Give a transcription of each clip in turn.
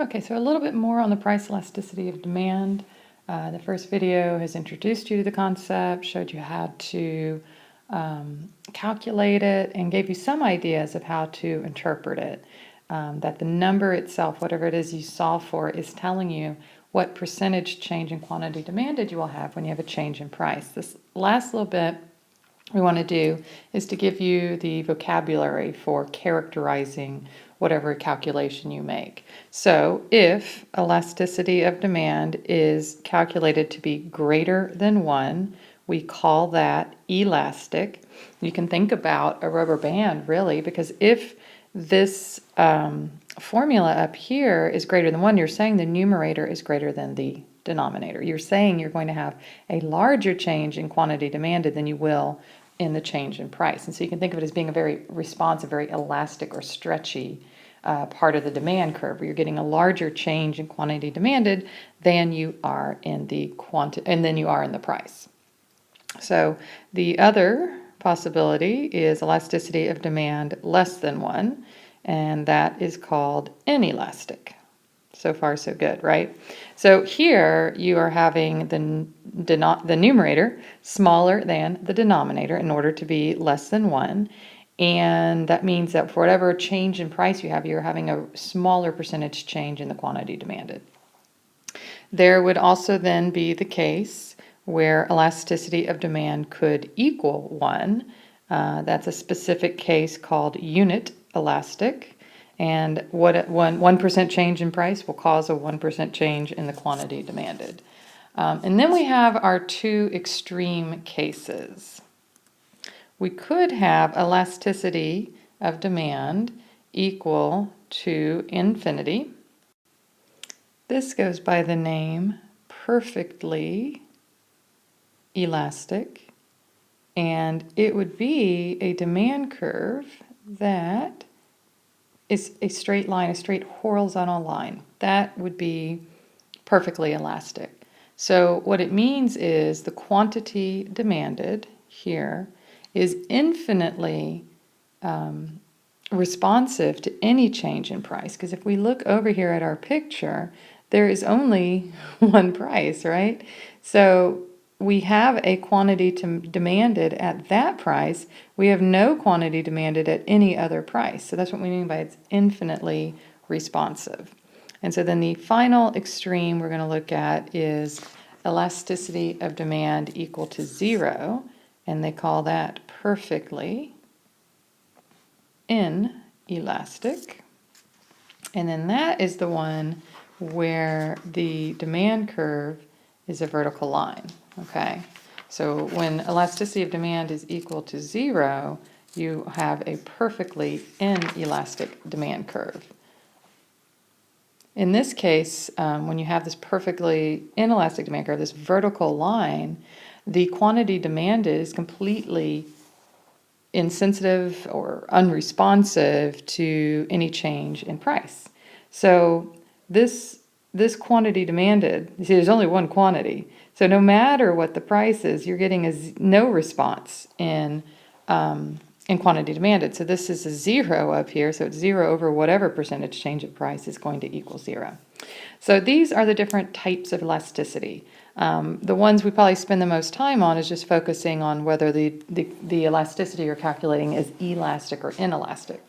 Okay, so a little bit more on the price elasticity of demand. The first video has introduced you to the concept, showed you how to calculate it, and gave you some ideas of how to interpret it. That the number itself, whatever it is you solve for, is telling you what percentage change in quantity demanded you will have when you have a change in price. This last little bit we want to do is to give you the vocabulary for characterizing whatever calculation you make. So if elasticity of demand is calculated to be greater than 1, we call that elastic. You can think about a rubber band, really, because if this formula up here is greater than 1, you're saying the numerator is greater than the denominator. You're saying you're going to have a larger change in quantity demanded than you will in the change in price. And so you can think of it as being a very responsive, very elastic or stretchy part of the demand curve, where you're getting a larger change in quantity demanded than you are in the price. So the other possibility is elasticity of demand less than 1, and that is called inelastic. So far, so good, right? So here you are having the numerator smaller than the denominator in order to be less than 1. And that means that for whatever change in price you have, you're having a smaller percentage change in the quantity demanded. There would also then be the case where elasticity of demand could equal 1. That's a specific case called unit elastic. And what 1% change in price will cause a 1% change in the quantity demanded. And then we have our two extreme cases. We could have elasticity of demand equal to infinity. This goes by the name perfectly elastic, and it would be a demand curve that is a straight line, a straight horizontal line. That would be perfectly elastic. So what it means is the quantity demanded here is infinitely responsive to any change in price. Because if we look over here at our picture, there is only one price, right? So we have a quantity demanded at that price. We have no quantity demanded at any other price. So that's what we mean by it's infinitely responsive. And so then the final extreme we're going to look at is elasticity of demand equal to 0, and they call that perfectly inelastic. And then that is the one where the demand curve is a vertical line. Okay, so when elasticity of demand is equal to 0, you have a perfectly inelastic demand curve. In this case, when you have this perfectly inelastic demand curve, this vertical line, the quantity demanded is completely insensitive or unresponsive to any change in price. So this quantity demanded, you see there's only one quantity, so no matter what the price is, you're getting no response in quantity demanded. So this is a 0 up here, so it's 0 over whatever percentage change of price is going to equal 0. So these are the different types of elasticity. The ones we probably spend the most time on is just focusing on whether the elasticity you're calculating is elastic or inelastic.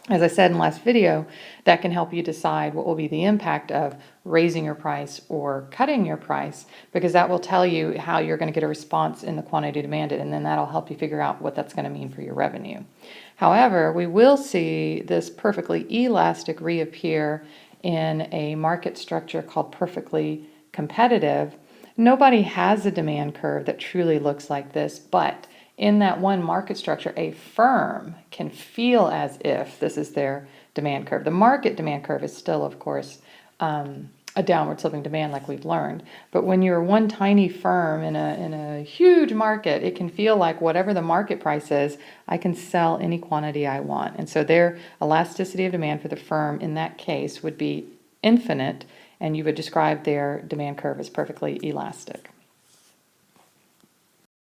As I said in the last video, that can help you decide what will be the impact of raising your price or cutting your price, because that will tell you how you're going to get a response in the quantity demanded, and then that'll help you figure out what that's going to mean for your revenue. However, we will see this perfectly elastic reappear in a market structure called perfectly competitive. Nobody has a demand curve that truly looks like this, but in that one market structure, a firm can feel as if this is their demand curve. The market demand curve is still, of course, a downward sloping demand like we've learned. But when you're one tiny firm in a huge market, it can feel like whatever the market price is, I can sell any quantity I want. And so their elasticity of demand for the firm in that case would be infinite, and you would describe their demand curve as perfectly elastic.